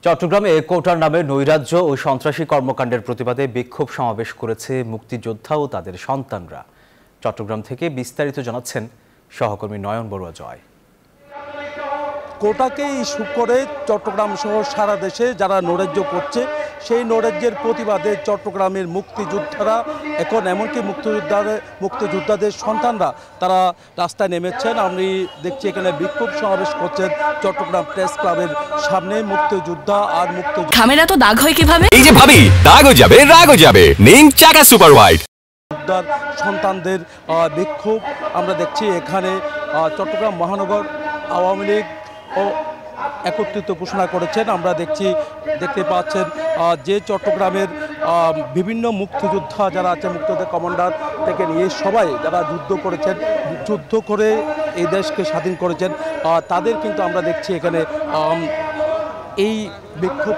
চট্টগ্রামে কোটার নামে নৈরাজ্য ও সন্ত্রাসী কর্মকাণ্ডের প্রতিবাদে বিক্ষোভ সমাবেশ করেছে মুক্তিযোদ্ধা ও তাদের সন্তানরা। চট্টগ্রাম থেকে বিস্তারিত জানাচ্ছেন সহকর্মী নয়ন বড়ুয়া জয়। কোটাকে ইস্যু করে চট্টগ্রাম সহ সারা দেশে যারা নৈরাজ্য করছে সেই নৈরাজ্যের প্রতিবাদে চট্টগ্রামের মুক্তিযোদ্ধারা এখন এমনকি মুক্তিযোদ্ধাদের সন্তানরা তারা রাস্তায় নেমেছেন। আমি দেখছি এখানে বিক্ষোভ সমাবেশ করছেন চট্টগ্রাম প্রেস ক্লাবের সামনে মুক্তিযোদ্ধা আর খামেরা তো দাগ হয় কিভাবে? এই যে ভাবি, দাগও যাবে রাগও যাবে, নিন চাকা সুপার হোয়াইট। সন্তানদের বিক্ষোভ আমরা দেখছি এখানে। চট্টগ্রাম মহানগর আওয়ামী লীগ ও একত্রিত ঘোষণা করেছেন। আমরা দেখতে পাচ্ছেন যে চট্টগ্রামের বিভিন্ন মুক্তিযোদ্ধা যারা আছে, মুক্তিযোদ্ধা কমান্ডার থেকে নিয়ে সবাই যারা যুদ্ধ করে এই দেশকে স্বাধীন করেছেন, তাদের কিন্তু আমরা দেখছি এখানে এই বিক্ষোভ